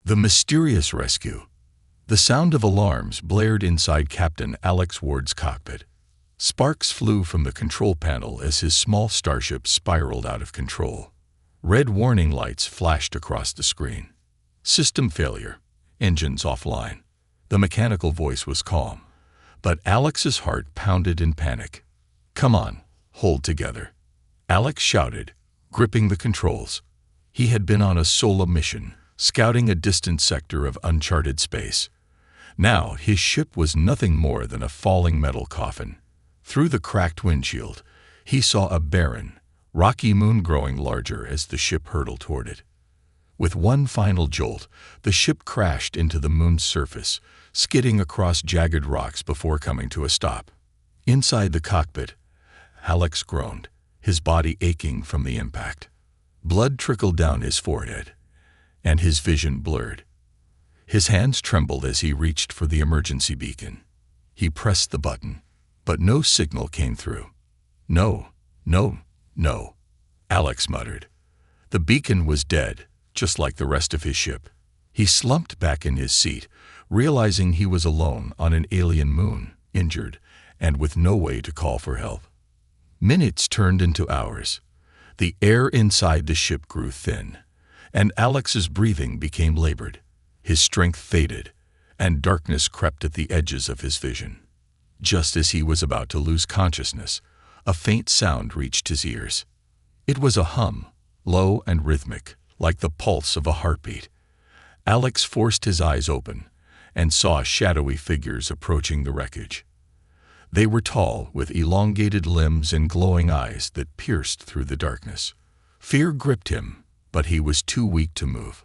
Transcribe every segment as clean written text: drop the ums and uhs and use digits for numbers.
The mysterious rescue. The sound of alarms blared inside Captain Alex Ward's cockpit. Sparks flew from the control panel as his small starship spiraled out of control. Red warning lights flashed across the screen. System failure. Engines offline. The mechanical voice was calm, but Alex's heart pounded in panic. "Come on, hold together," Alex shouted, gripping the controls. He had been on a solo mission, scouting a distant sector of uncharted space. Now his ship was nothing more than a falling metal coffin. Through the cracked windshield, he saw a barren, rocky moon growing larger as the ship hurtled toward it. With one final jolt, the ship crashed into the moon's surface, skidding across jagged rocks before coming to a stop. Inside the cockpit, Alex groaned, his body aching from the impact. Blood trickled down his forehead, and his vision blurred. His hands trembled as he reached for the emergency beacon. He pressed the button, but no signal came through. "No, no, no," Alex muttered. The beacon was dead, just like the rest of his ship. He slumped back in his seat, realizing he was alone on an alien moon, injured, and with no way to call for help. Minutes turned into hours. The air inside the ship grew thin, and Alex's breathing became labored. His strength faded, and darkness crept at the edges of his vision. Just as he was about to lose consciousness, a faint sound reached his ears. It was a hum, low and rhythmic, like the pulse of a heartbeat. Alex forced his eyes open and saw shadowy figures approaching the wreckage. They were tall, with elongated limbs and glowing eyes that pierced through the darkness. Fear gripped him, but he was too weak to move.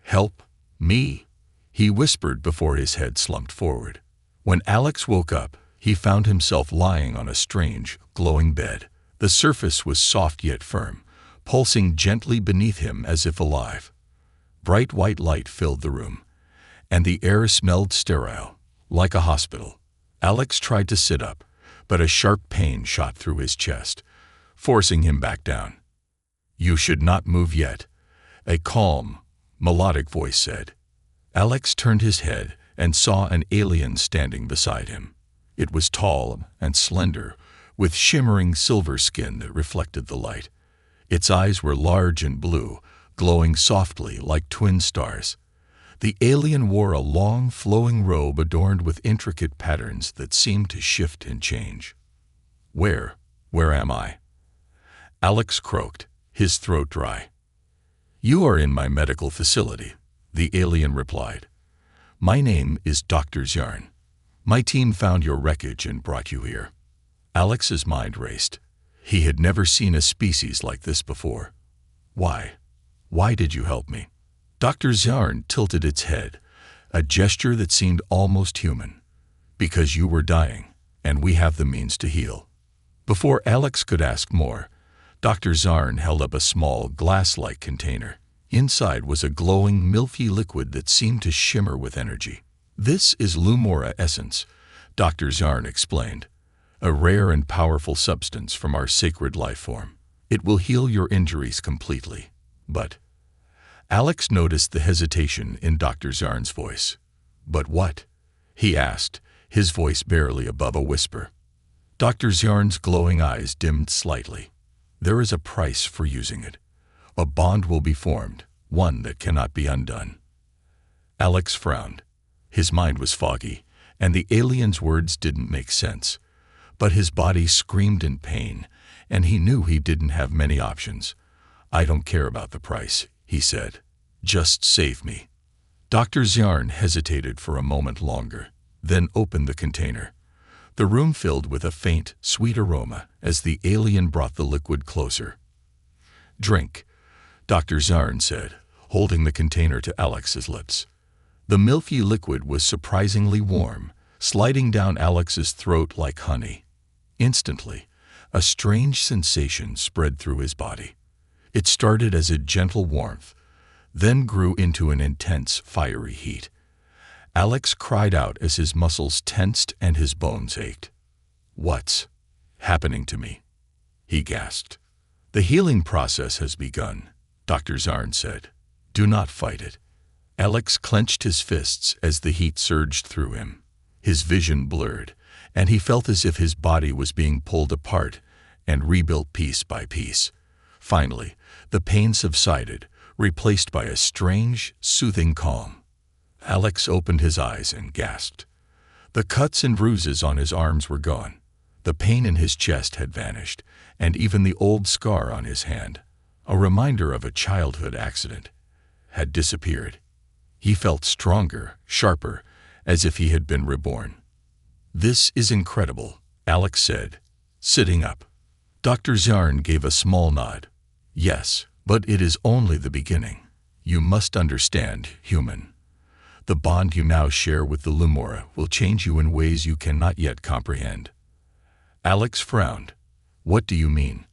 "Help me," he whispered before his head slumped forward. When Alex woke up, he found himself lying on a strange, glowing bed. The surface was soft yet firm, pulsing gently beneath him as if alive. Bright white light filled the room, and the air smelled sterile, like a hospital. Alex tried to sit up, but a sharp pain shot through his chest, forcing him back down. "You should not move yet," a calm, melodic voice said. Alex turned his head and saw an alien standing beside him. It was tall and slender, with shimmering silver skin that reflected the light. Its eyes were large and blue, glowing softly like twin stars. The alien wore a long, flowing robe adorned with intricate patterns that seemed to shift and change. Where am I?" Alex croaked, his throat dry. "You are in my medical facility," the alien replied. "My name is Dr. Zarn. My team found your wreckage and brought you here." Alex's mind raced. He had never seen a species like this before. "Why? Why did you help me?" Dr. Zarn tilted its head, a gesture that seemed almost human. "Because you were dying, and we have the means to heal." Before Alex could ask more, Dr. Zarn held up a small, glass-like container. Inside was a glowing, milky liquid that seemed to shimmer with energy. "This is Lumora essence," Dr. Zarn explained, "a rare and powerful substance from our sacred life form. It will heal your injuries completely." But Alex noticed the hesitation in Dr. Zarn's voice. "But what?" he asked, his voice barely above a whisper. Dr. Zarn's glowing eyes dimmed slightly. "There is a price for using it. A bond will be formed, one that cannot be undone." Alex frowned. His mind was foggy, and the alien's words didn't make sense. But his body screamed in pain, and he knew he didn't have many options. "I don't care about the price," he said. "Just save me." Dr. Zarn hesitated for a moment longer, then opened the container. The room filled with a faint, sweet aroma as the alien brought the liquid closer. "Drink," Dr. Zarn said, holding the container to Alex's lips. The milky liquid was surprisingly warm, sliding down Alex's throat like honey. Instantly, a strange sensation spread through his body. It started as a gentle warmth, then grew into an intense, fiery heat. Alex cried out as his muscles tensed and his bones ached. "What's happening to me?" he gasped. "The healing process has begun," Dr. Zarn said. "Do not fight it." Alex clenched his fists as the heat surged through him. His vision blurred, and he felt as if his body was being pulled apart and rebuilt piece by piece. Finally, the pain subsided, replaced by a strange, soothing calm. Alex opened his eyes and gasped. The cuts and bruises on his arms were gone. The pain in his chest had vanished, and even the old scar on his hand, a reminder of a childhood accident, had disappeared. He felt stronger, sharper, as if he had been reborn. "This is incredible," Alex said, sitting up. Dr. Zarn gave a small nod. "Yes, but it is only the beginning. You must understand, human. The bond you now share with the Lumora will change you in ways you cannot yet comprehend." Alex frowned. "What do you mean?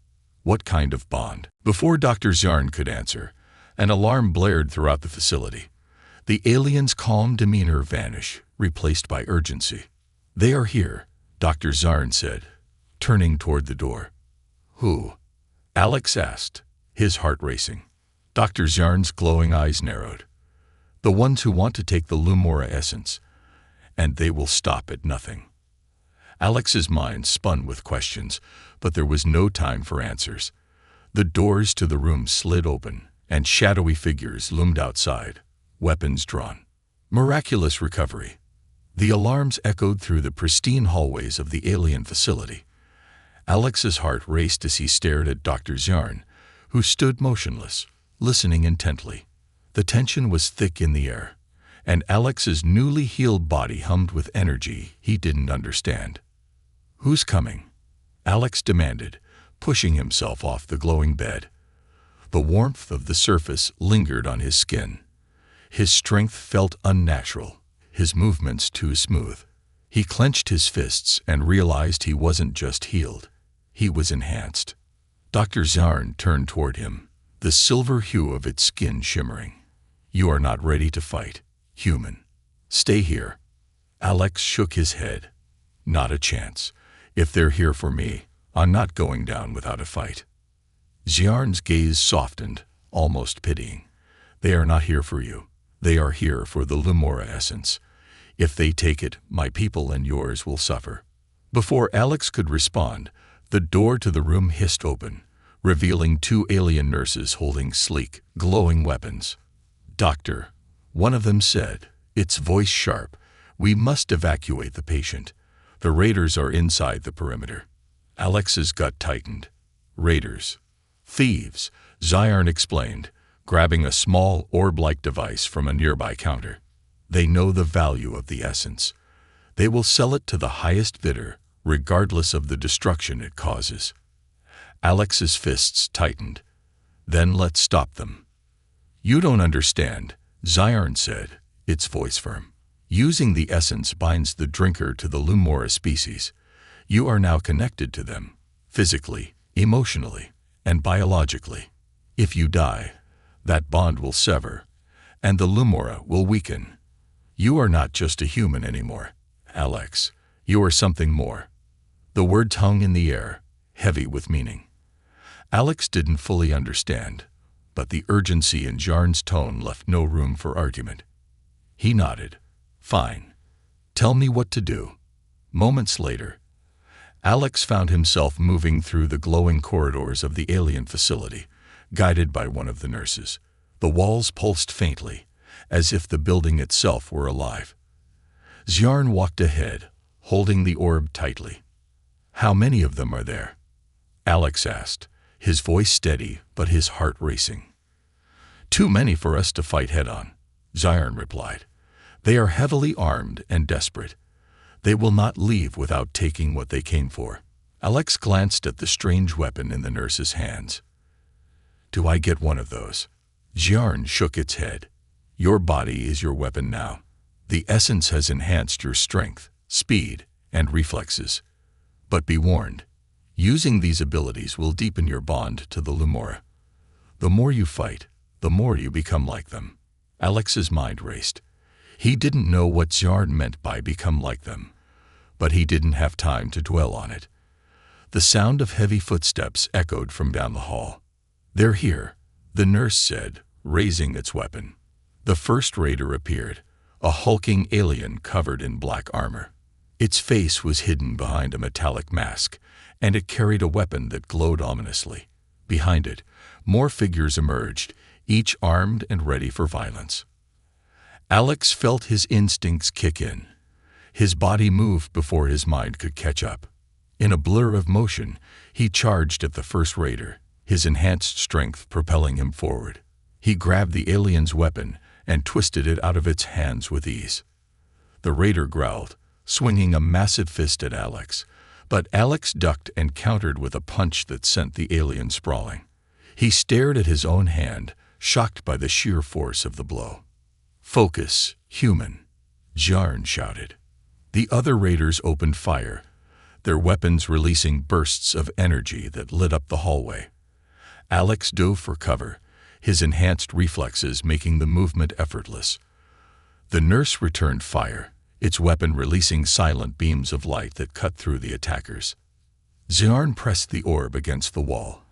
What kind of bond?" Before Dr. Zarn could answer, an alarm blared throughout the facility. The alien's calm demeanor vanished, replaced by urgency. "They are here," Dr. Zarn said, turning toward the door. "Who?" Alex asked, his heart racing. Dr. Zarn's glowing eyes narrowed. "The ones who want to take the Lumora essence, and they will stop at nothing." Alex's mind spun with questions, but there was no time for answers. The doors to the room slid open, and shadowy figures loomed outside, weapons drawn. Miraculous recovery. The alarms echoed through the pristine hallways of the alien facility. Alex's heart raced as he stared at Dr. Zarn, who stood motionless, listening intently. The tension was thick in the air, and Alex's newly healed body hummed with energy he didn't understand. "Who's coming?" Alex demanded, pushing himself off the glowing bed. The warmth of the surface lingered on his skin. His strength felt unnatural, his movements too smooth. He clenched his fists and realized he wasn't just healed, he was enhanced. Dr. Zarn turned toward him, the silver hue of its skin shimmering. "You are not ready to fight, human. Stay here." Alex shook his head. "Not a chance. If they're here for me, I'm not going down without a fight." Zarn's gaze softened, almost pitying. "They are not here for you. They are here for the Lumora essence. If they take it, my people and yours will suffer." Before Alex could respond, the door to the room hissed open, revealing two alien nurses holding sleek, glowing weapons. "Doctor," one of them said, its voice sharp, "we must evacuate the patient. The raiders are inside the perimeter." Alex's gut tightened. "Raiders. Thieves," Zarn explained, grabbing a small orb-like device from a nearby counter. "They know the value of the essence. They will sell it to the highest bidder, regardless of the destruction it causes." Alex's fists tightened. "Then let's stop them." "You don't understand," Zarn said, its voice firm. "Using the essence binds the drinker to the Lumora species. You are now connected to them, physically, emotionally, and biologically. If you die, that bond will sever, and the Lumora will weaken. You are not just a human anymore, Alex. You are something more." The words hung in the air, heavy with meaning. Alex didn't fully understand, but the urgency in Zarn's tone left no room for argument. He nodded. "Fine. Tell me what to do." Moments later, Alex found himself moving through the glowing corridors of the alien facility, guided by one of the nurses. The walls pulsed faintly, as if the building itself were alive. Zarn walked ahead, holding the orb tightly. "How many of them are there?" Alex asked, his voice steady but his heart racing. "Too many for us to fight head-on," Zarn replied. "They are heavily armed and desperate. They will not leave without taking what they came for." Alex glanced at the strange weapon in the nurse's hands. "Do I get one of those?" Zarn shook its head. "Your body is your weapon now. The essence has enhanced your strength, speed, and reflexes. But be warned, using these abilities will deepen your bond to the Lumora. The more you fight, the more you become like them." Alex's mind raced. He didn't know what Zarn meant by become like them, but he didn't have time to dwell on it. The sound of heavy footsteps echoed from down the hall. "They're here," the nurse said, raising its weapon. The first raider appeared, a hulking alien covered in black armor. Its face was hidden behind a metallic mask, and it carried a weapon that glowed ominously. Behind it, more figures emerged, each armed and ready for violence. Alex felt his instincts kick in. His body moved before his mind could catch up. In a blur of motion, he charged at the first raider, his enhanced strength propelling him forward. He grabbed the alien's weapon and twisted it out of its hands with ease. The raider growled, swinging a massive fist at Alex, but Alex ducked and countered with a punch that sent the alien sprawling. He stared at his own hand, shocked by the sheer force of the blow. "Focus, human," Jarn shouted. The other raiders opened fire, their weapons releasing bursts of energy that lit up the hallway. Alex dove for cover, his enhanced reflexes making the movement effortless. The nurse returned fire, its weapon releasing silent beams of light that cut through the attackers. Jarn pressed the orb against the wall,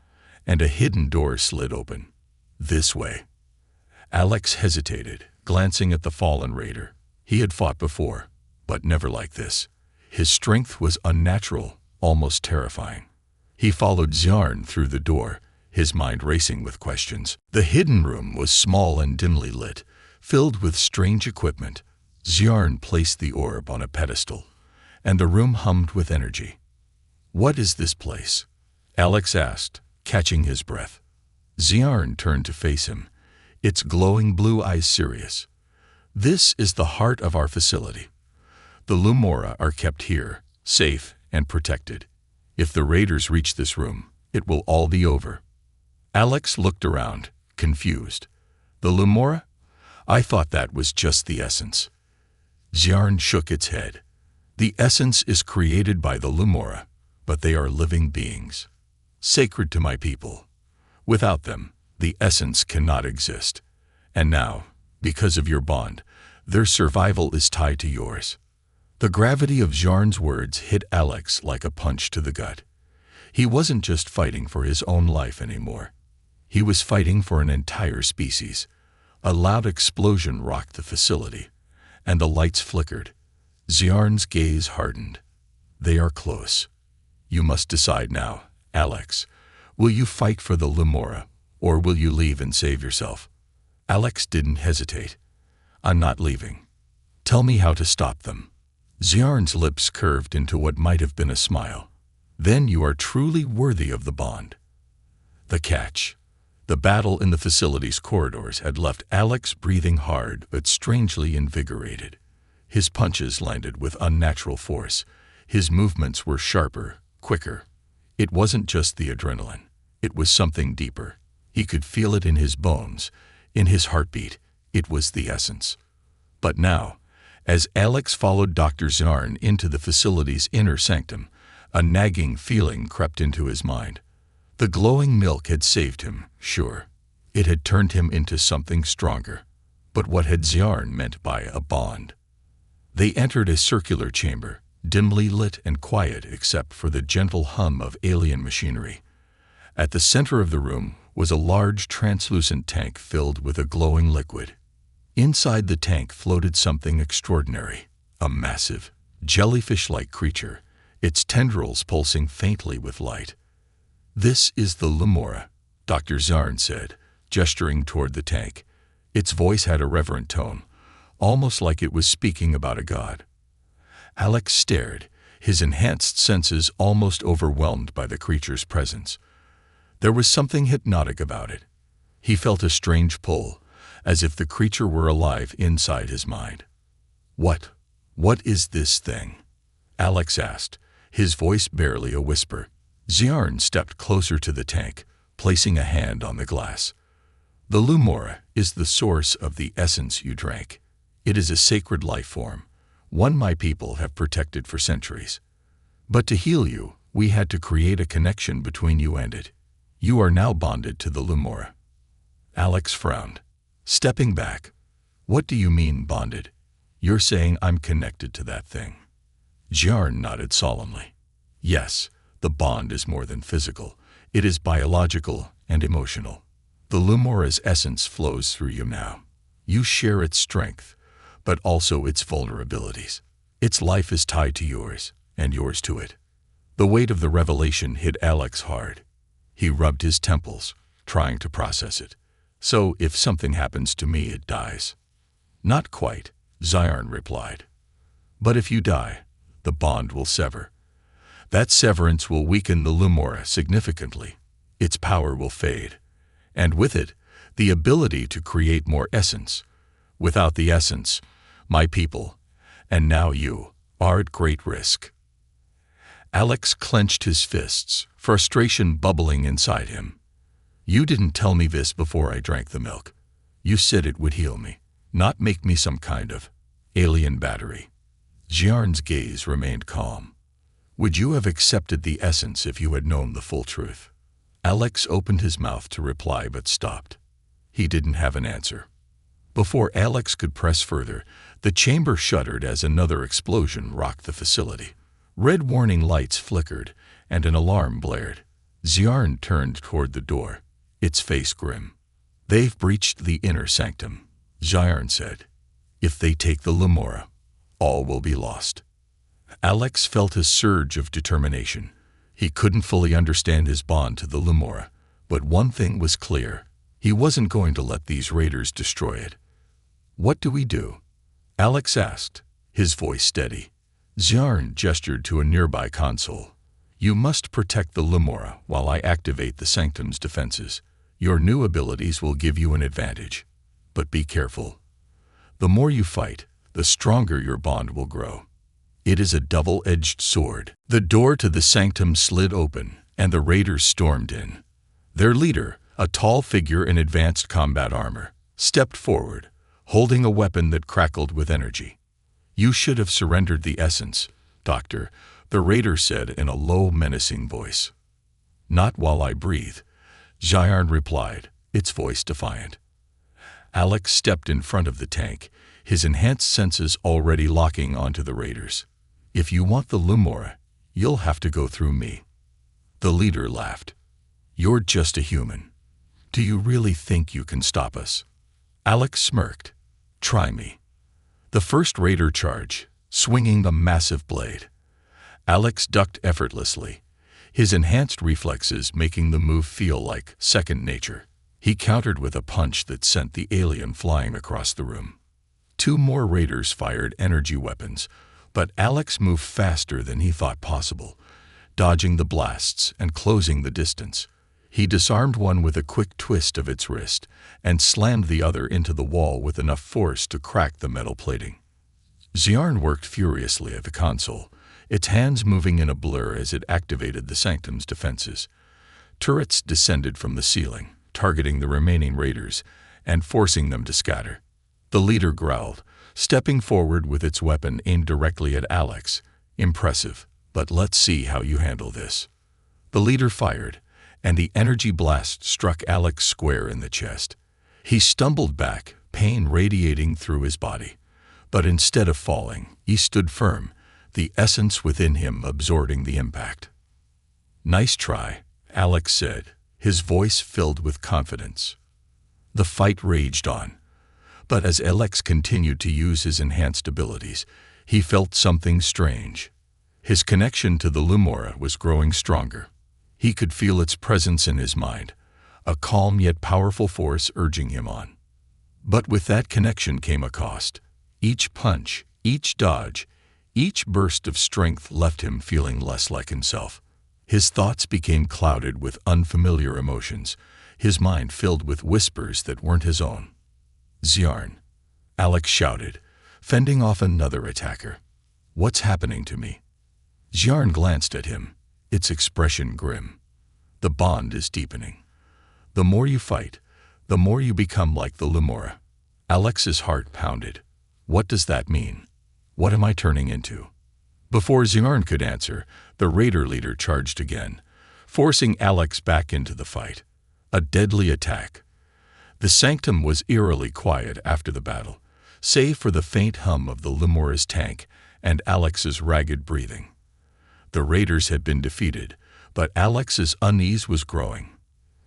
and a hidden door slid open. "This way." Alex hesitated, glancing at the fallen raider. He had fought before, but never like this. His strength was unnatural, almost terrifying. He followed Jarn through the door, his mind racing with questions. The hidden room was small and dimly lit, filled with strange equipment. Jarn placed the orb on a pedestal, and the room hummed with energy. "What is this place?" Alex asked, catching his breath. Jarn turned to face him, its glowing blue eyes serious. "This is the heart of our facility. The Lumora are kept here, safe and protected. If the raiders reach this room, it will all be over." Alex looked around, confused. "The Lumora? I thought that was just the essence." Jarn shook its head. "The essence is created by the Lumora, but they are living beings, sacred to my people. Without them, the essence cannot exist. And now, because of your bond, their survival is tied to yours." The gravity of Jarn's words hit Alex like a punch to the gut. He wasn't just fighting for his own life anymore. He was fighting for an entire species. A loud explosion rocked the facility, and the lights flickered. Jarn's gaze hardened. "They are close. You must decide now, Alex. Will you fight for the Lumora, or will you leave and save yourself?" Alex didn't hesitate. "I'm not leaving. Tell me how to stop them." Jarn's lips curved into what might have been a smile. "Then you are truly worthy of the bond." The catch. The battle in the facility's corridors had left Alex breathing hard but strangely invigorated. His punches landed with unnatural force. His movements were sharper, quicker. It wasn't just the adrenaline. It was something deeper. He could feel it in his bones, in his heartbeat. It was the essence. But now, as Alex followed Dr. Jarn into the facility's inner sanctum, a nagging feeling crept into his mind. The glowing milk had saved him, sure. It had turned him into something stronger. But what had Jarn meant by a bond? They entered a circular chamber, dimly lit and quiet except for the gentle hum of alien machinery. At the center of the room was a large translucent tank filled with a glowing liquid. Inside the tank floated something extraordinary, a massive, jellyfish-like creature, its tendrils pulsing faintly with light. "This is the Lumora," Dr. Jarn said, gesturing toward the tank. Its voice had a reverent tone, almost like it was speaking about a god. Alex stared, his enhanced senses almost overwhelmed by the creature's presence. There was something hypnotic about it. He felt a strange pull, as if the creature were alive inside his mind. What is this thing?" Alex asked, his voice barely a whisper. Jarn stepped closer to the tank, placing a hand on the glass. "The Lumora is the source of the essence you drank. It is a sacred life form, one my people have protected for centuries. But to heal you, we had to create a connection between you and it. You are now bonded to the Lumora." Alex frowned, stepping back. "What do you mean, bonded? You're saying I'm connected to that thing?" Jarn nodded solemnly. "Yes, the bond is more than physical. It is biological and emotional. The Lumora's essence flows through you now. You share its strength, but also its vulnerabilities. Its life is tied to yours, and yours to it. The weight of the revelation hit Alex hard. He rubbed his temples, trying to process it. So, if something happens to me, it dies. Not quite, Ziarn replied. But if you die, the bond will sever. That severance will weaken the Lumora significantly. Its power will fade. And with it, the ability to create more essence. Without the essence, my people, and now you, are at great risk. Alex clenched his fists, frustration bubbling inside him. You didn't tell me this before I drank the milk. You said it would heal me, not make me some kind of alien battery. Ziarn's gaze remained calm. Would you have accepted the essence if you had known the full truth? Alex opened his mouth to reply but stopped. He didn't have an answer. Before Alex could press further, the chamber shuddered as another explosion rocked the facility. Red warning lights flickered, and an alarm blared. Ziarn turned toward the door, its face grim. They've breached the inner sanctum, Ziarn said. If they take the Lumora, all will be lost. Alex felt a surge of determination. He couldn't fully understand his bond to the Lumora, but one thing was clear. He wasn't going to let these raiders destroy it. What do we do? Alex asked, his voice steady. Ziarn gestured to a nearby console. You must protect the Lumora while I activate the Sanctum's defenses. Your new abilities will give you an advantage. But be careful. The more you fight, the stronger your bond will grow. It is a double-edged sword. The door to the Sanctum slid open, and the raiders stormed in. Their leader, a tall figure in advanced combat armor, stepped forward, holding a weapon that crackled with energy. You should have surrendered the essence, Doctor, the raider said in a low, menacing voice. Not while I breathe, Ziarn replied, its voice defiant. Alex stepped in front of the tank, his enhanced senses already locking onto the raiders. If you want the Lumora, you'll have to go through me. The leader laughed. You're just a human. Do you really think you can stop us? Alex smirked. Try me. The first raider charged, swinging a massive blade. Alex ducked effortlessly, his enhanced reflexes making the move feel like second nature. He countered with a punch that sent the alien flying across the room. Two more raiders fired energy weapons, but Alex moved faster than he thought possible, dodging the blasts and closing the distance. He disarmed one with a quick twist of its wrist and slammed the other into the wall with enough force to crack the metal plating. Ziarn worked furiously at the console, its hands moving in a blur as it activated the Sanctum's defenses. Turrets descended from the ceiling, targeting the remaining raiders and forcing them to scatter. The leader growled, stepping forward with its weapon aimed directly at Alex. Impressive, but let's see how you handle this. The leader fired, and the energy blast struck Alex square in the chest. He stumbled back, pain radiating through his body. But instead of falling, he stood firm, the essence within him absorbing the impact. Nice try, Alex said, his voice filled with confidence. The fight raged on. But as Alex continued to use his enhanced abilities, he felt something strange. His connection to the Lumora was growing stronger. He could feel its presence in his mind, a calm yet powerful force urging him on. But with that connection came a cost. Each punch, each dodge, each burst of strength left him feeling less like himself. His thoughts became clouded with unfamiliar emotions, his mind filled with whispers that weren't his own. Ziarn, Alex shouted, fending off another attacker. What's happening to me? Ziarn glanced at him, its expression grim. The bond is deepening. The more you fight, the more you become like the Lumora. Alex's heart pounded. What does that mean? What am I turning into? Before Ziarn could answer, the raider leader charged again, forcing Alex back into the fight. A deadly attack. The Sanctum was eerily quiet after the battle, save for the faint hum of the Lumora's tank and Alex's ragged breathing. The raiders had been defeated, but Alex's unease was growing.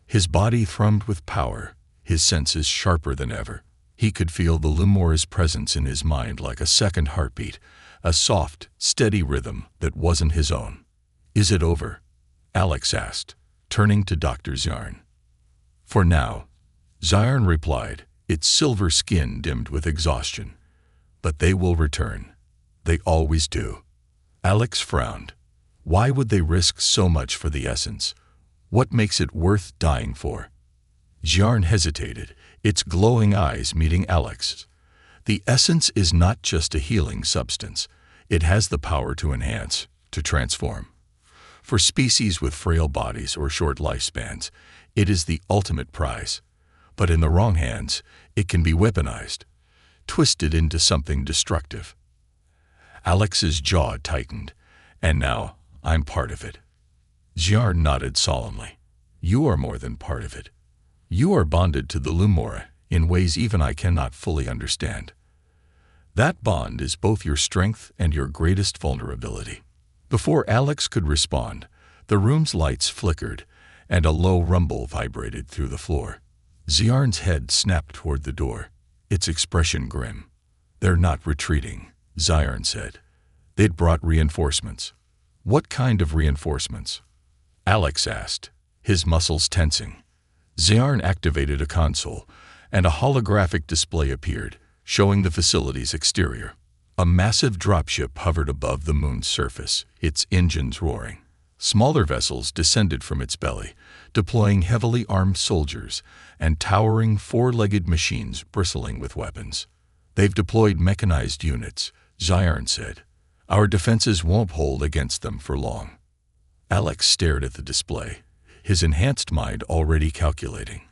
His body thrummed with power, his senses sharper than ever. He could feel the Lumora's presence in his mind like a second heartbeat, a soft, steady rhythm that wasn't his own. "Is it over?" Alex asked, turning to Dr. Zjarn. "For now," Zjarn replied, its silver skin dimmed with exhaustion. "But they will return. They always do." Alex frowned. Why would they risk so much for the essence? What makes it worth dying for? Zjarn hesitated, its glowing eyes meeting Alex's. The essence is not just a healing substance. It has the power to enhance, to transform. For species with frail bodies or short lifespans, it is the ultimate prize. But in the wrong hands, it can be weaponized, twisted into something destructive. Alex's jaw tightened. "And now, I'm part of it." Zjarn nodded solemnly. "You are more than part of it. You are bonded to the Lumora in ways even I cannot fully understand. That bond is both your strength and your greatest vulnerability." Before Alex could respond, the room's lights flickered, and a low rumble vibrated through the floor. Zjarn's head snapped toward the door, its expression grim. "They're not retreating," Zjarn said. "They'd brought reinforcements." "What kind of reinforcements?" Alex asked, his muscles tensing. Zjarn activated a console, and a holographic display appeared, showing the facility's exterior. A massive dropship hovered above the moon's surface, its engines roaring. Smaller vessels descended from its belly, deploying heavily armed soldiers and towering four-legged machines bristling with weapons. "They've deployed mechanized units," Zjarn said. "Our defenses won't hold against them for long." Alex stared at the display, his enhanced mind already calculating.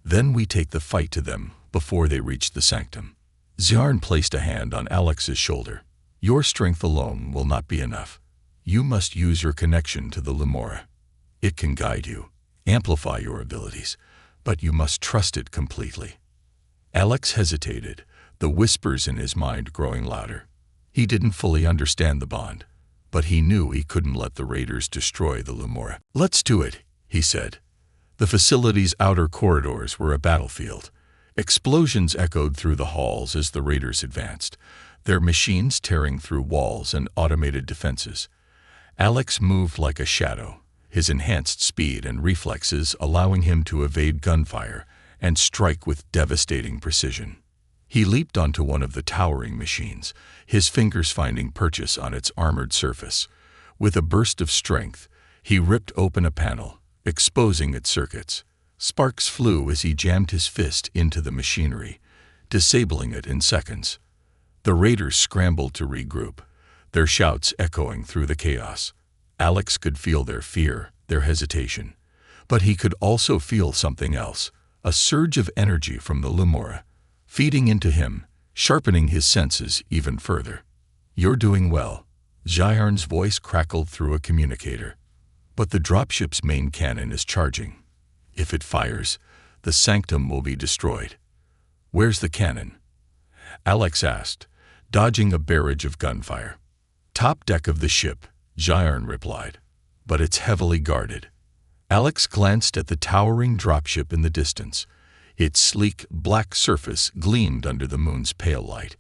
"Then we take the fight to them before they reach the sanctum." Zjarn placed a hand on Alex's shoulder. "Your strength alone will not be enough. You must use your connection to the Lumora. It can guide you, amplify your abilities, but you must trust it completely." Alex hesitated, the whispers in his mind growing louder. He didn't fully understand the bond, but he knew he couldn't let the raiders destroy the Lumora. "Let's do it," he said. The facility's outer corridors were a battlefield. Explosions echoed through the halls as the raiders advanced, their machines tearing through walls and automated defenses. Alex moved like a shadow, his enhanced speed and reflexes allowing him to evade gunfire and strike with devastating precision. He leaped onto one of the towering machines, his fingers finding purchase on its armored surface. With a burst of strength, he ripped open a panel, exposing its circuits. Sparks flew as he jammed his fist into the machinery, disabling it in seconds. The raiders scrambled to regroup, their shouts echoing through the chaos. Alex could feel their fear, their hesitation. But he could also feel something else, a surge of energy from the Lumora, feeding into him, sharpening his senses even further. "You're doing well," Zjarn's voice crackled through a communicator. "But the dropship's main cannon is charging. If it fires, the sanctum will be destroyed." "Where's the cannon?" Alex asked, dodging a barrage of gunfire. "Top deck of the ship," Zjarn replied. "But it's heavily guarded." Alex glanced at the towering dropship in the distance. Its sleek, black surface gleamed under the moon's pale light,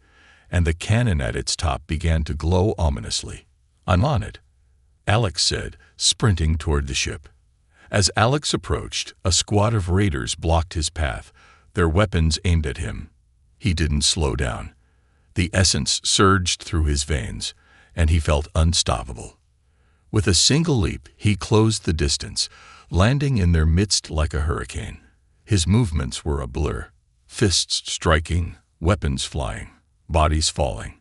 and the cannon at its top began to glow ominously. "I'm on it," Alex said, sprinting toward the ship. As Alex approached, a squad of raiders blocked his path, their weapons aimed at him. He didn't slow down. The essence surged through his veins, and he felt unstoppable. With a single leap, he closed the distance, landing in their midst like a hurricane. His movements were a blur, fists striking, weapons flying, bodies falling.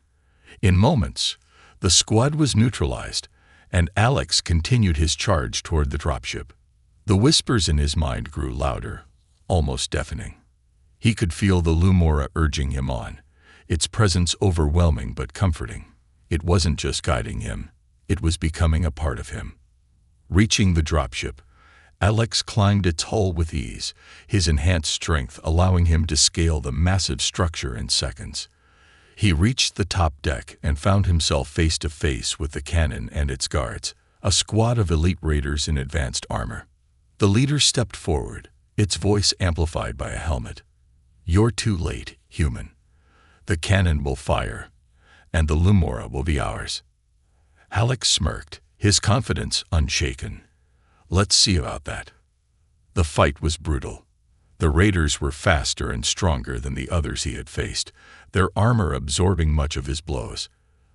In moments, the squad was neutralized, and Alex continued his charge toward the dropship. The whispers in his mind grew louder, almost deafening. He could feel the Lumora urging him on, its presence overwhelming but comforting. It wasn't just guiding him, it was becoming a part of him. Reaching the dropship, Alex climbed its hull with ease, his enhanced strength allowing him to scale the massive structure in seconds. He reached the top deck and found himself face to face with the cannon and its guards, a squad of elite raiders in advanced armor. The leader stepped forward, its voice amplified by a helmet. "You're too late," Human. The cannon will fire, and the Lumora will be ours. Alex smirked, his confidence unshaken. Let's see about that. The fight was brutal. The raiders were faster and stronger than the others he had faced, their armor absorbing much of his blows.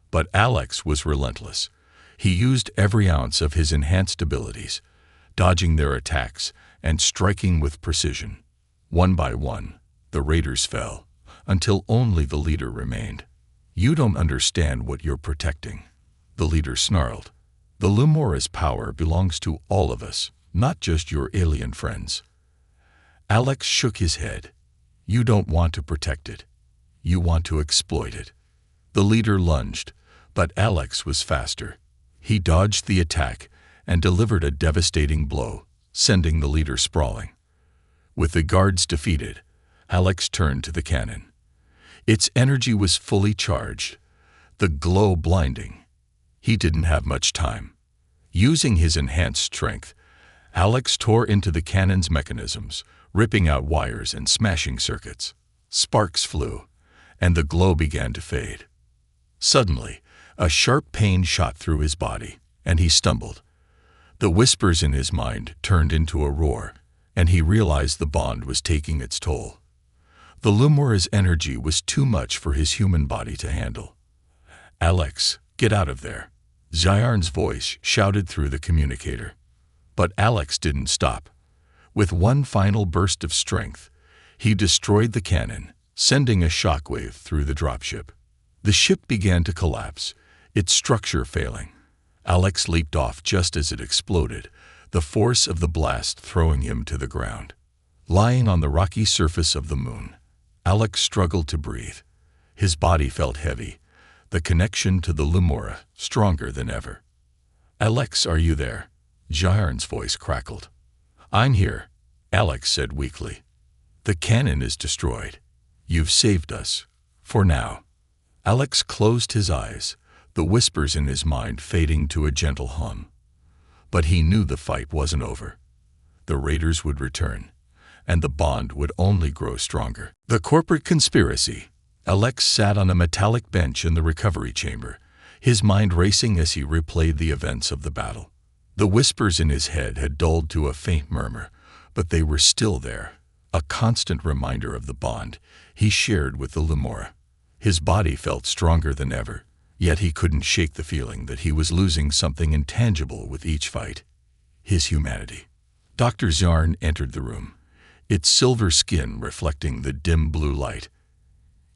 But Alex was relentless. He used every ounce of his enhanced abilities, dodging their attacks and striking with precision. One by one, the raiders fell, until only the leader remained. You don't understand what you're protecting, the leader snarled. The Lumora's power belongs to all of us, not just your alien friends. Alex shook his head. You don't want to protect it. You want to exploit it. The leader lunged, but Alex was faster. He dodged the attack and delivered a devastating blow, sending the leader sprawling. With the guards defeated, Alex turned to the cannon. Its energy was fully charged, the glow blinding. He didn't have much time. Using his enhanced strength, Alex tore into the cannon's mechanisms, ripping out wires and smashing circuits. Sparks flew, and the glow began to fade. Suddenly, a sharp pain shot through his body, and he stumbled. The whispers in his mind turned into a roar, and he realized the bond was taking its toll. The Lumora's energy was too much for his human body to handle. Alex, get out of there, Zyarn's voice shouted through the communicator. But Alex didn't stop. With one final burst of strength, he destroyed the cannon, sending a shockwave through the dropship. The ship began to collapse, its structure failing. Alex leaped off just as it exploded, the force of the blast throwing him to the ground. Lying on the rocky surface of the moon, Alex struggled to breathe. His body felt heavy, the connection to the Lumora stronger than ever. Alex, are you there? Zyarn's voice crackled. I'm here, Alex said weakly. The cannon is destroyed. You've saved us. For now. Alex closed his eyes, the whispers in his mind fading to a gentle hum. But he knew the fight wasn't over. The raiders would return, and the bond would only grow stronger. The corporate conspiracy. Alex sat on a metallic bench in the recovery chamber, his mind racing as he replayed the events of the battle. The whispers in his head had dulled to a faint murmur, but they were still there, a constant reminder of the bond he shared with the Lumora. His body felt stronger than ever, yet he couldn't shake the feeling that he was losing something intangible with each fight: his humanity. Dr. Zyarn entered the room, its silver skin reflecting the dim blue light.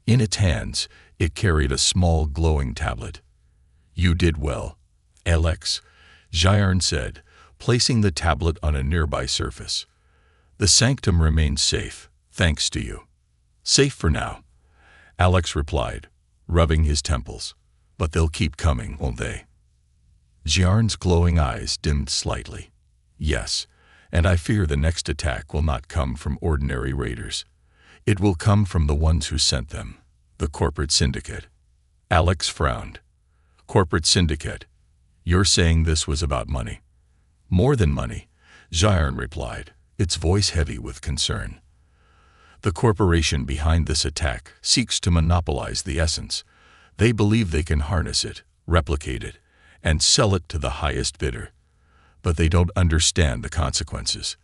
In its hands, it carried a small glowing tablet. You did well, Alex, Zyarn said, placing the tablet on a nearby surface. The sanctum remains safe, thanks to you. Safe for now, Alex replied, rubbing his temples. But they'll keep coming, won't they? Zyarn's glowing eyes dimmed slightly. Yes, and I fear the next attack will not come from ordinary raiders. It will come from the ones who sent them, the corporate syndicate. Alex frowned. Corporate syndicate? You're saying this was about money? More than money, Zyarn replied, its voice heavy with concern. The corporation behind this attack seeks to monopolize the essence. They believe they can harness it, replicate it, and sell it to the highest bidder. But they don't understand the consequences.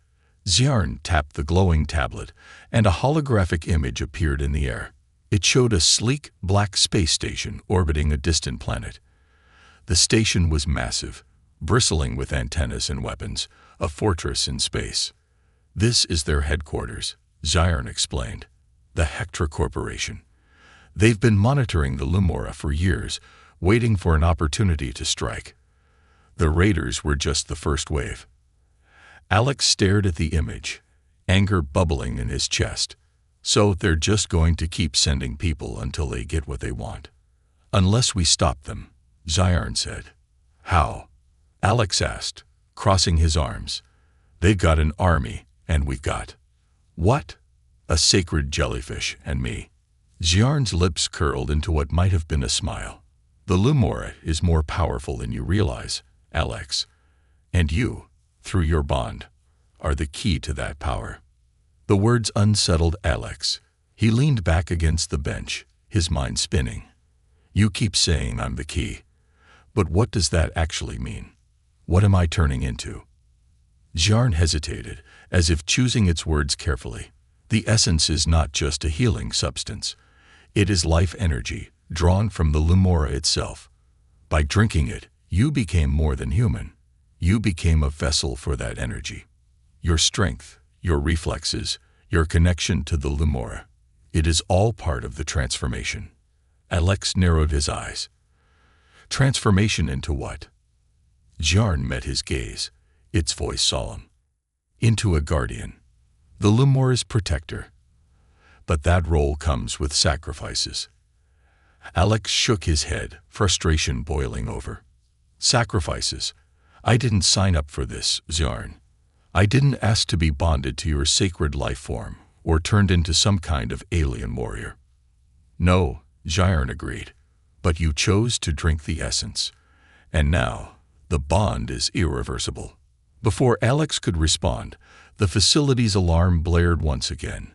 Zyarn tapped the glowing tablet, and a holographic image appeared in the air. It showed a sleek, black space station orbiting a distant planet. The station was massive, bristling with antennas and weapons, a fortress in space. This is their headquarters, Zyarn explained. The Hectra Corporation. They've been monitoring the Lumora for years, waiting for an opportunity to strike. The raiders were just the first wave. Alex stared at the image, anger bubbling in his chest. So they're just going to keep sending people until they get what they want. Unless we stop them, Zyarn said. How? Alex asked, crossing his arms. They've got an army, and we've got. What? A sacred jellyfish and me. Zyarn's lips curled into what might have been a smile. The Lumora is more powerful than you realize, Alex. And you, through your bond, are the key to that power. The words unsettled Alex. He leaned back against the bench, his mind spinning. You keep saying I'm the key. But what does that actually mean? What am I turning into? Jarn hesitated, as if choosing its words carefully. The essence is not just a healing substance. It is life energy, drawn from the Lumora itself. By drinking it, you became more than human. You became a vessel for that energy. Your strength, your reflexes, your connection to the Lumora. It is all part of the transformation. Alex narrowed his eyes. Transformation into what? Jarn met his gaze, its voice solemn. Into a guardian. The Lumora's protector. But that role comes with sacrifices. Alex shook his head, frustration boiling over. Sacrifices. I didn't sign up for this, Jarn. I didn't ask to be bonded to your sacred life form, or turned into some kind of alien warrior. No, Jarn agreed. But you chose to drink the essence. And now, the bond is irreversible. Before Alex could respond, the facility's alarm blared once again.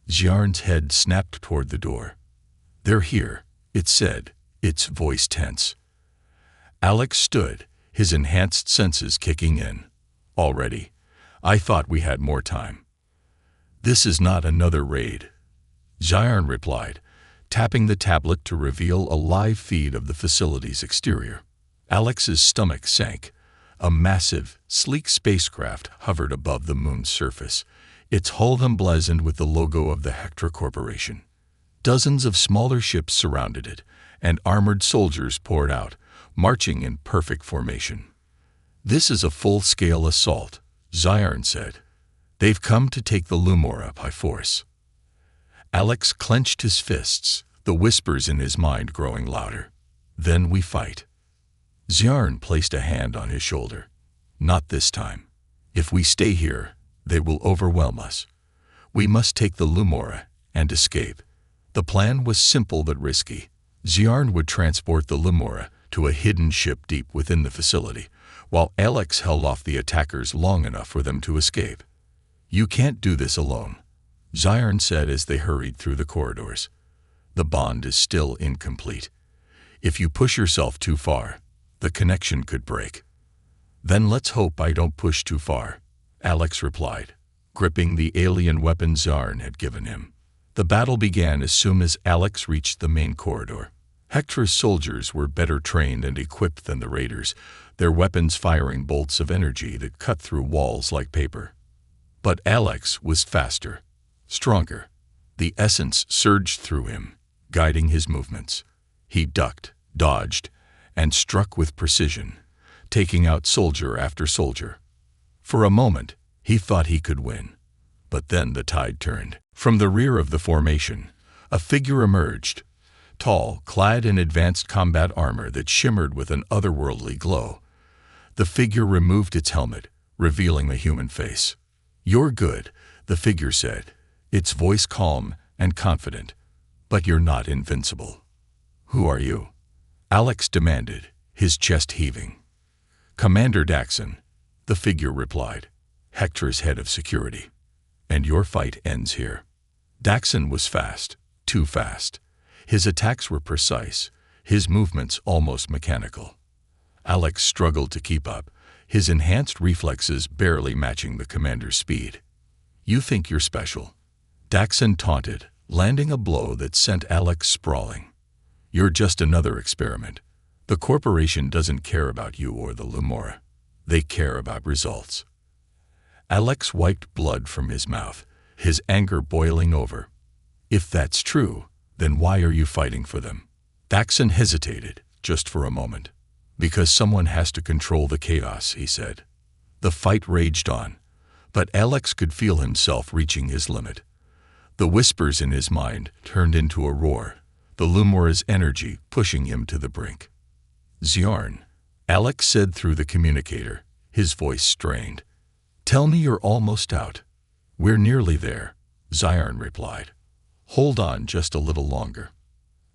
Jarn's head snapped toward the door. They're here, it said, its voice tense. Alex stood, his enhanced senses kicking in. Already. I thought we had more time. This is not another raid. Jarn replied, tapping the tablet to reveal a live feed of the facility's exterior. Alex's stomach sank. A massive, sleek spacecraft hovered above the moon's surface, its hull emblazoned with the logo of the Hector Corporation. Dozens of smaller ships surrounded it, and armored soldiers poured out, marching in perfect formation. This is a full-scale assault, Jarn said. They've come to take the Lumora by force. Alex clenched his fists, the whispers in his mind growing louder. Then we fight. Jarn placed a hand on his shoulder. Not this time. If we stay here, they will overwhelm us. We must take the Lumora and escape. The plan was simple but risky. Jarn would transport the Lumora to a hidden ship deep within the facility, while Alex held off the attackers long enough for them to escape. You can't do this alone, Jarn said as they hurried through the corridors. The bond is still incomplete. If you push yourself too far, the connection could break. Then let's hope I don't push too far, Alex replied, gripping the alien weapon Jarn had given him. The battle began as soon as Alex reached the main corridor. Hector's soldiers were better trained and equipped than the raiders, their weapons firing bolts of energy that cut through walls like paper. But Alex was faster, stronger. The essence surged through him, guiding his movements. He ducked, dodged, and struck with precision, taking out soldier after soldier. For a moment, he thought he could win. But then the tide turned. From the rear of the formation, a figure emerged, tall, clad in advanced combat armor that shimmered with an otherworldly glow. The figure removed its helmet, revealing the human face. You're good, the figure said, its voice calm and confident. But you're not invincible. Who are you? Alex demanded, his chest heaving. Commander Daxon, the figure replied, Hector's head of security. And your fight ends here. Daxon was fast, too fast. His attacks were precise, his movements almost mechanical. Alex struggled to keep up, his enhanced reflexes barely matching the commander's speed. You think you're special? Daxon taunted, landing a blow that sent Alex sprawling. You're just another experiment. The corporation doesn't care about you or the Lumora. They care about results. Alex wiped blood from his mouth, his anger boiling over. If that's true, then why are you fighting for them? Daxon hesitated, just for a moment. Because someone has to control the chaos, he said. The fight raged on, but Alex could feel himself reaching his limit. The whispers in his mind turned into a roar, the Lumora's energy pushing him to the brink. Jarn, Alex said through the communicator, his voice strained. Tell me you're almost out. We're nearly there, Jarn replied. Hold on just a little longer.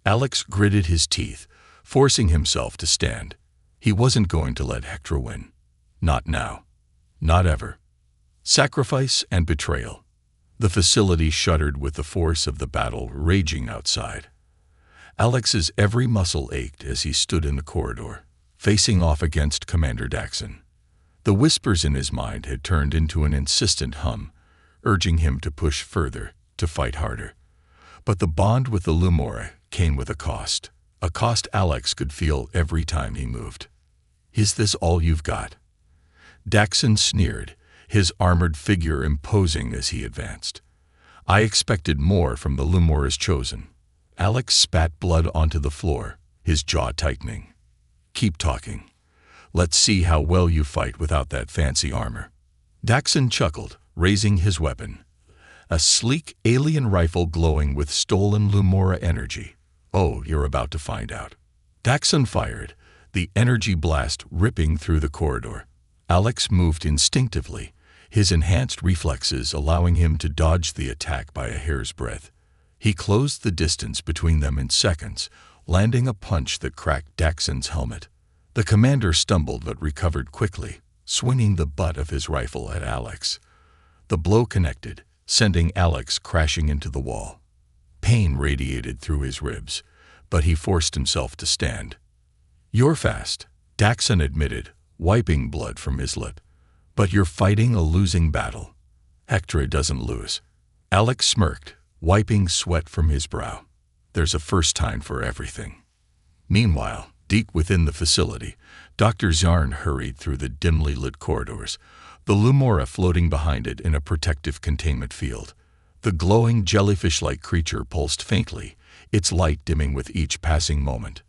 Alex gritted his teeth, forcing himself to stand. He wasn't going to let Hector win. Not now. Not ever. Sacrifice and betrayal. The facility shuddered with the force of the battle raging outside. Alex's every muscle ached as he stood in the corridor, facing off against Commander Daxon. The whispers in his mind had turned into an insistent hum, urging him to push further, to fight harder. But the bond with the Lumora came with a cost Alex could feel every time he moved. "Is this all you've got?" Daxon sneered, his armored figure imposing as he advanced. "I expected more from the Lumora's chosen." Alex spat blood onto the floor, his jaw tightening. "Keep talking. Let's see how well you fight without that fancy armor." Daxon chuckled, raising his weapon. A sleek alien rifle glowing with stolen Lumora energy. "Oh, you're about to find out." Daxon fired, the energy blast ripping through the corridor. Alex moved instinctively, his enhanced reflexes allowing him to dodge the attack by a hair's breadth. He closed the distance between them in seconds, landing a punch that cracked Daxon's helmet. The commander stumbled but recovered quickly, swinging the butt of his rifle at Alex. The blow connected, sending Alex crashing into the wall. Pain radiated through his ribs, but he forced himself to stand. "You're fast," Daxon admitted, wiping blood from his lip. "But you're fighting a losing battle." "Hector doesn't lose." Alex smirked, wiping sweat from his brow. "There's a first time for everything." Meanwhile, deep within the facility, Dr. Zarn hurried through the dimly lit corridors, the Lumora floating behind it in a protective containment field. The glowing jellyfish-like creature pulsed faintly, its light dimming with each passing moment.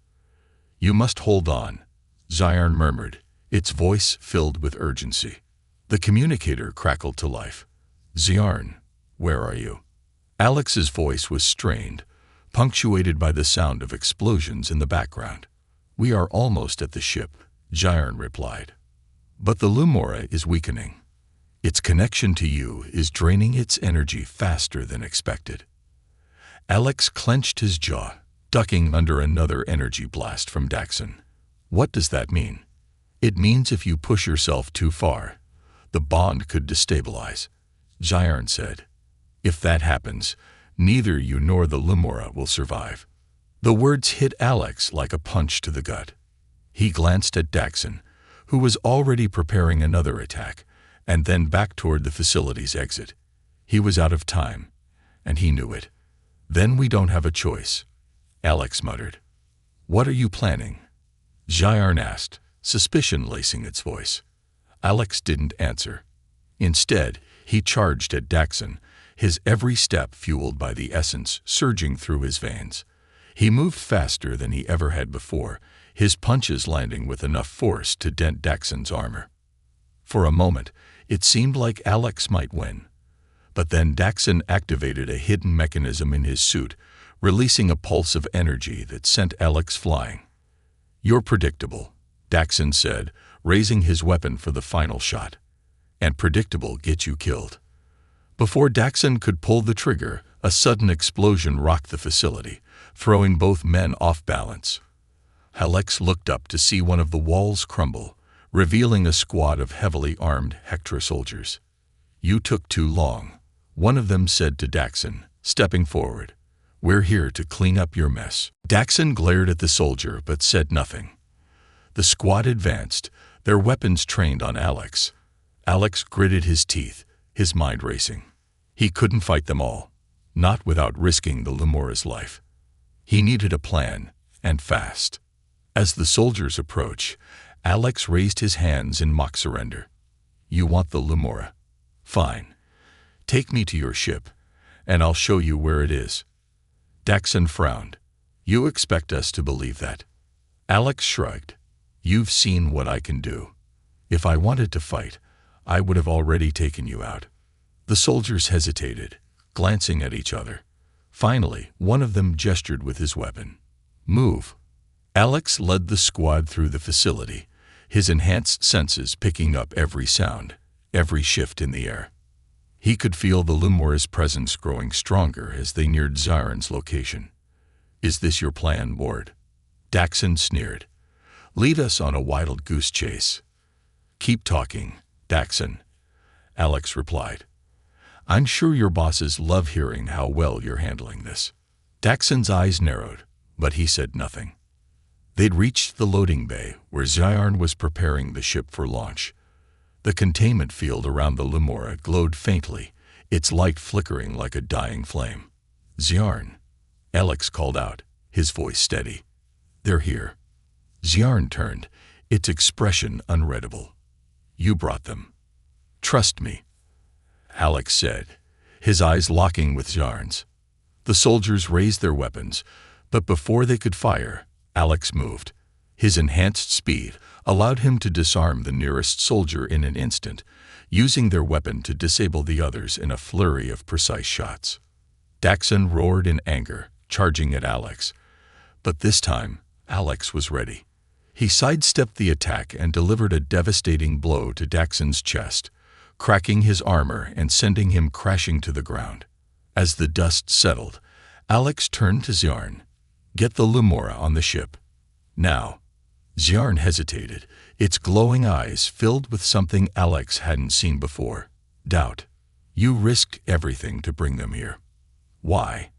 "You must hold on," Zarn murmured, its voice filled with urgency. The communicator crackled to life. "Zarn, where are you?" Alex's voice was strained, punctuated by the sound of explosions in the background. "We are almost at the ship," Zarn replied. "But the Lumora is weakening. Its connection to you is draining its energy faster than expected." Alex clenched his jaw, ducking under another energy blast from Daxon. "What does that mean?" "It means if you push yourself too far, the bond could destabilize," Zarn said. "If that happens, neither you nor the Lumora will survive." The words hit Alex like a punch to the gut. He glanced at Daxon, who was already preparing another attack, and then back toward the facility's exit. He was out of time, and he knew it. "Then we don't have a choice," Alex muttered. "What are you planning?" Zarn asked, suspicion lacing its voice. Alex didn't answer. Instead, he charged at Daxon, his every step fueled by the essence surging through his veins. He moved faster than he ever had before, his punches landing with enough force to dent Daxon's armor. For a moment, it seemed like Alex might win. But then Daxon activated a hidden mechanism in his suit, releasing a pulse of energy that sent Alex flying. "You're predictable," Daxon said, raising his weapon for the final shot. "And predictable gets you killed." Before Daxon could pull the trigger, a sudden explosion rocked the facility, throwing both men off balance. Alex looked up to see one of the walls crumble, revealing a squad of heavily armed Hector soldiers. "You took too long," one of them said to Daxon, stepping forward. "We're here to clean up your mess." Daxon glared at the soldier but said nothing. The squad advanced, their weapons trained on Alex. Alex gritted his teeth, his mind racing. He couldn't fight them all, not without risking the Lumora's life. He needed a plan, and fast. As the soldiers approached, Alex raised his hands in mock surrender. "You want the Lumora? Fine. Take me to your ship, and I'll show you where it is." Daxon frowned. "You expect us to believe that?" Alex shrugged. "You've seen what I can do. If I wanted to fight, I would have already taken you out." The soldiers hesitated, glancing at each other. Finally, one of them gestured with his weapon. "Move." Alex led the squad through the facility, his enhanced senses picking up every sound, every shift in the air. He could feel the Lumora's presence growing stronger as they neared Zarn's location. "Is this your plan, Ward?" Daxon sneered. "Lead us on a wild goose chase." "Keep talking, Daxon," Alex replied. I'm sure your bosses love hearing how well you're handling this. Daxon's eyes narrowed, but he said nothing. They'd reached the loading bay, where Xiarn was preparing the ship for launch. The containment field around the Lemora glowed faintly, its light flickering like a dying flame. Xiarn, Alex called out, his voice steady. They're here. Xiarn turned, its expression unreadable. You brought them. Trust me, Alex said, his eyes locking with Xiarn's. The soldiers raised their weapons, but before they could fire, Alex moved. His enhanced speed allowed him to disarm the nearest soldier in an instant, using their weapon to disable the others in a flurry of precise shots. Daxon roared in anger, charging at Alex. But this time, Alex was ready. He sidestepped the attack and delivered a devastating blow to Daxon's chest, cracking his armor and sending him crashing to the ground. As the dust settled, Alex turned to Xiarn. Get the Lemora on the ship. Now. Xiarn hesitated, its glowing eyes filled with something Alex hadn't seen before. Doubt. You risked everything to bring them here. Why?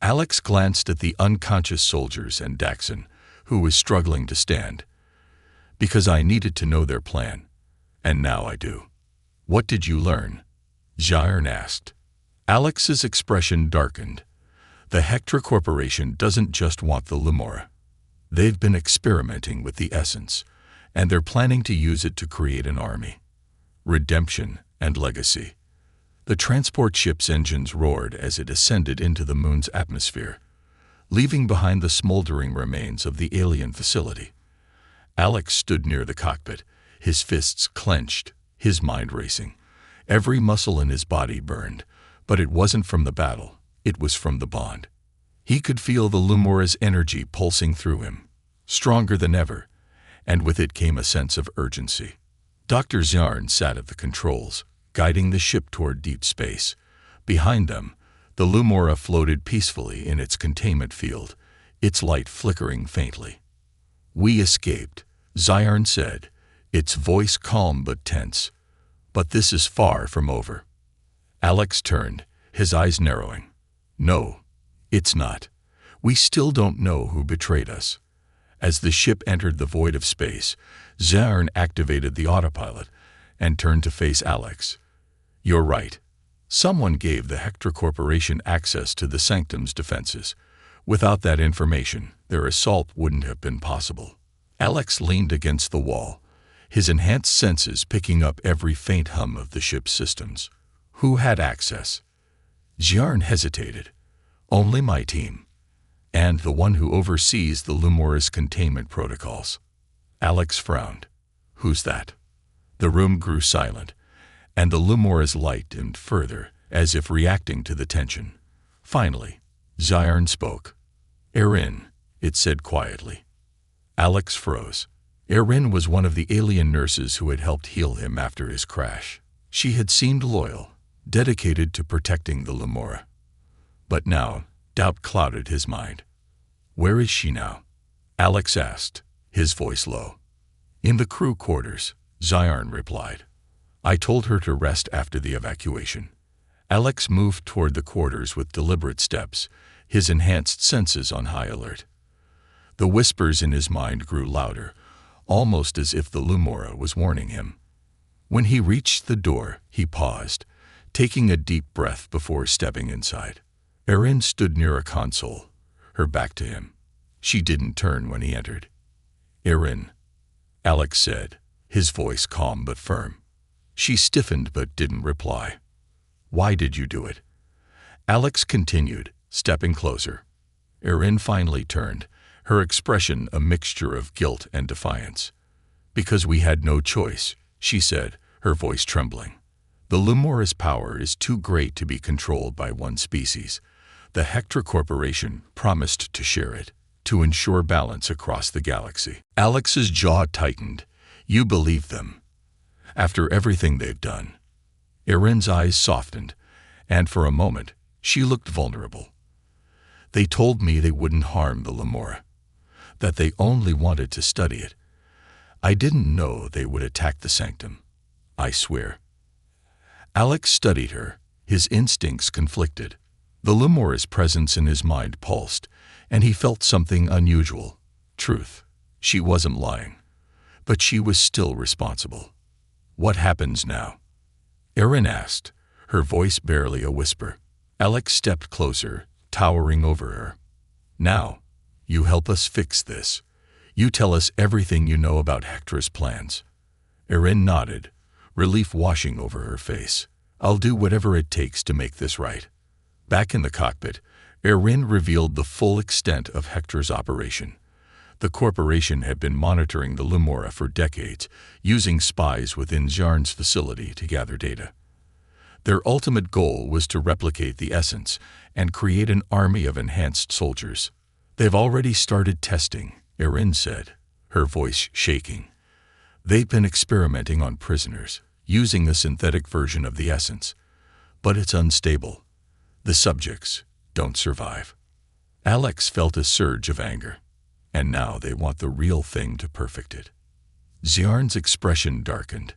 Alex glanced at the unconscious soldiers and Daxon, who was struggling to stand. Because I needed to know their plan. And now I do. What did you learn? Xiarn asked. Alex's expression darkened. The Hector Corporation doesn't just want the Lemora. They've been experimenting with the essence, and they're planning to use it to create an army. Redemption and legacy. The transport ship's engines roared as it ascended into the moon's atmosphere, leaving behind the smoldering remains of the alien facility. Alex stood near the cockpit, his fists clenched, his mind racing. Every muscle in his body burned, but it wasn't from the battle, it was from the bond. He could feel the Lemora's energy pulsing through him, stronger than ever, and with it came a sense of urgency. Dr. Xiarn sat at the controls, guiding the ship toward deep space. Behind them, the Lemora floated peacefully in its containment field, its light flickering faintly. We escaped, Xiarn said, its voice calm but tense. But this is far from over. Alex turned, his eyes narrowing. No, it's not. We still don't know who betrayed us. As the ship entered the void of space, Xiarn activated the autopilot and turned to face Alex. You're right. Someone gave the Hector Corporation access to the Sanctum's defenses. Without that information, their assault wouldn't have been possible. Alex leaned against the wall, his enhanced senses picking up every faint hum of the ship's systems. Who had access? Xiarn hesitated. Only my team. And the one who oversees the Lemora's containment protocols. Alex frowned. Who's that? The room grew silent, and the Lemora's light dimmed further, as if reacting to the tension. Finally, Xiarn spoke. Erin, it said quietly. Alex froze. Erin was one of the alien nurses who had helped heal him after his crash. She had seemed loyal, dedicated to protecting the Lemora. But now, doubt clouded his mind. Where is she now? Alex asked, his voice low. In the crew quarters, Xiarn replied. I told her to rest after the evacuation. Alex moved toward the quarters with deliberate steps, his enhanced senses on high alert. The whispers in his mind grew louder, almost as if the Lemora was warning him. When he reached the door, he paused, taking a deep breath before stepping inside. Erin stood near a console, her back to him. She didn't turn when he entered. Erin, Alex said, his voice calm but firm. She stiffened but didn't reply. Why did you do it? Alex continued, stepping closer. Erin finally turned, her expression a mixture of guilt and defiance. Because we had no choice, she said, her voice trembling. The Lemora's power is too great to be controlled by one species. The Hector Corporation promised to share it, to ensure balance across the galaxy. Alex's jaw tightened. You believe them. After everything they've done. Erin's eyes softened, and for a moment, she looked vulnerable. They told me they wouldn't harm the Lemora, that they only wanted to study it. I didn't know they would attack the Sanctum. I swear. Alex studied her, His instincts conflicted. The Lumora's presence in his mind pulsed, and he felt something unusual. Truth. She wasn't lying. But she was still responsible. What happens now? Erin asked, her voice barely a whisper. Alex stepped closer, towering over her. Now, you help us fix this. You tell us everything you know about Hector's plans. Erin nodded, relief washing over her face. I'll do whatever it takes to make this right. Back in the cockpit, Erin revealed the full extent of Hector's operation. The corporation had been monitoring the Lumora for decades, using spies within Zharn's facility to gather data. Their ultimate goal was to replicate the essence and create an army of enhanced soldiers. They've already started testing, Erin said, her voice shaking. They've been experimenting on prisoners, using the synthetic version of the essence. But it's unstable. The subjects don't survive. Alex felt a surge of anger. And now they want the real thing to perfect it. Zharn's expression darkened.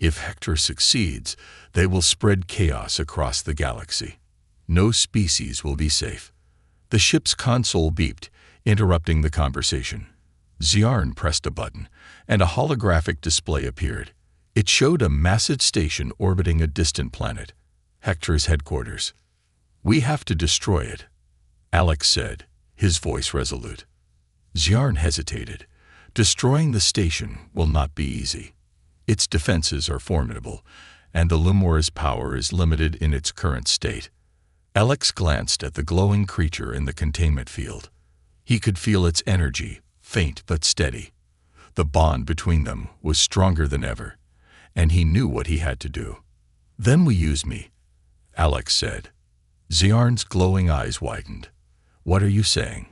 If Hector succeeds, they will spread chaos across the galaxy. No species will be safe. The ship's console beeped, interrupting the conversation. Zharn pressed a button, and a holographic display appeared. It showed a massive station orbiting a distant planet, Hector's headquarters. We have to destroy it, Alex said, his voice resolute. Zharn hesitated. Destroying the station will not be easy. Its defenses are formidable, and the Lumora's power is limited in its current state. Alex glanced at the glowing creature in the containment field. He could feel its energy, faint but steady. The bond between them was stronger than ever, and he knew what he had to do. Then we use me, Alex said. Zharn's glowing eyes widened. What are you saying?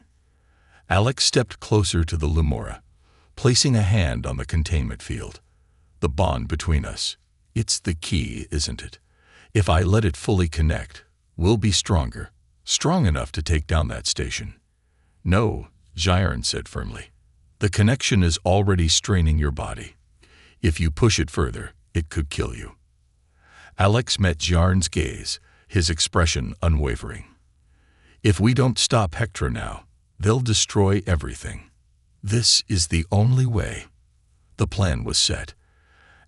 Alex stepped closer to the Lumora, placing a hand on the containment field. The bond between us. It's the key, isn't it? If I let it fully connect, we'll be stronger, strong enough to take down that station. No, Zharn said firmly. The connection is already straining your body. If you push it further, it could kill you. Alex met Zharn's gaze, his expression unwavering. If we don't stop Hector now, they'll destroy everything. This is the only way. The plan was set.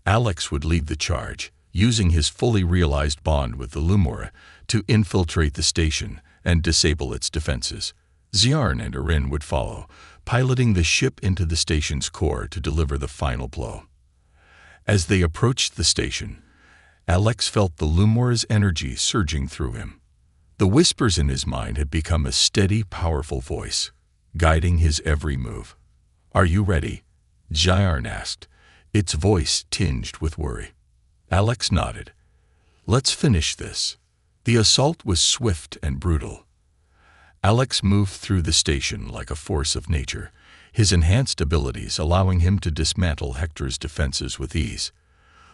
Alex would lead the charge, using his fully realized bond with the Lumora to infiltrate the station and disable its defenses. Zharn and Erin would follow, piloting the ship into the station's core to deliver the final blow. As they approached the station, Alex felt the Lumora's energy surging through him. The whispers in his mind had become a steady, powerful voice, guiding his every move. Are you ready? Zharn asked, its voice tinged with worry. Alex nodded. Let's finish this. The assault was swift and brutal. Alex moved through the station like a force of nature, his enhanced abilities allowing him to dismantle Hector's defenses with ease.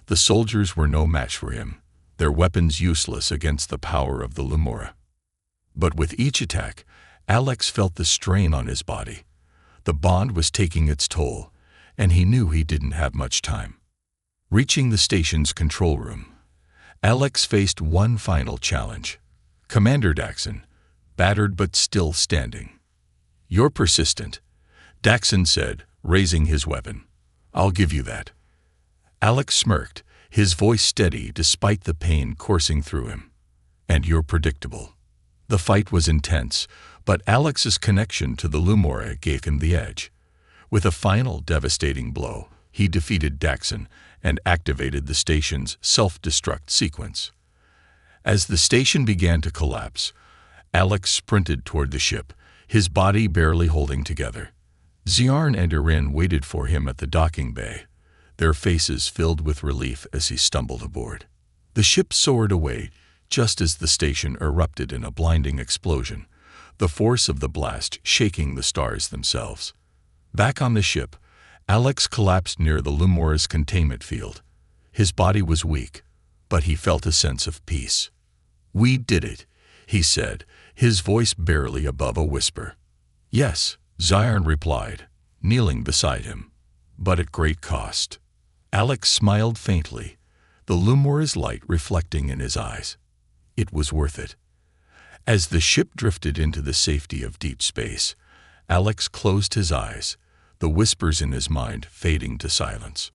The soldiers were no match for him, their weapons useless against the power of the Lumora. But with each attack, Alex felt the strain on his body. The bond was taking its toll, and he knew he didn't have much time. Reaching the station's control room, Alex faced one final challenge. Commander Daxon, battered but still standing. You're persistent, Daxon said, raising his weapon. I'll give you that. Alex smirked, his voice steady despite the pain coursing through him. And you're predictable. The fight was intense, but Alex's connection to the Lumora gave him the edge. With a final devastating blow, he defeated Daxon and activated the station's self-destruct sequence. As the station began to collapse, Alex sprinted toward the ship, his body barely holding together. Zharn and Erin waited for him at the docking bay, their faces filled with relief as he stumbled aboard. The ship soared away just as the station erupted in a blinding explosion, the force of the blast shaking the stars themselves. Back on the ship, Alex collapsed near the Lumora's containment field. His body was weak, but he felt a sense of peace. We did it, he said, his voice barely above a whisper. Yes, Zharn replied, kneeling beside him, but at great cost. Alex smiled faintly, the Lumora's light reflecting in his eyes. It was worth it. As the ship drifted into the safety of deep space, Alex closed his eyes, the whispers in his mind fading to silence.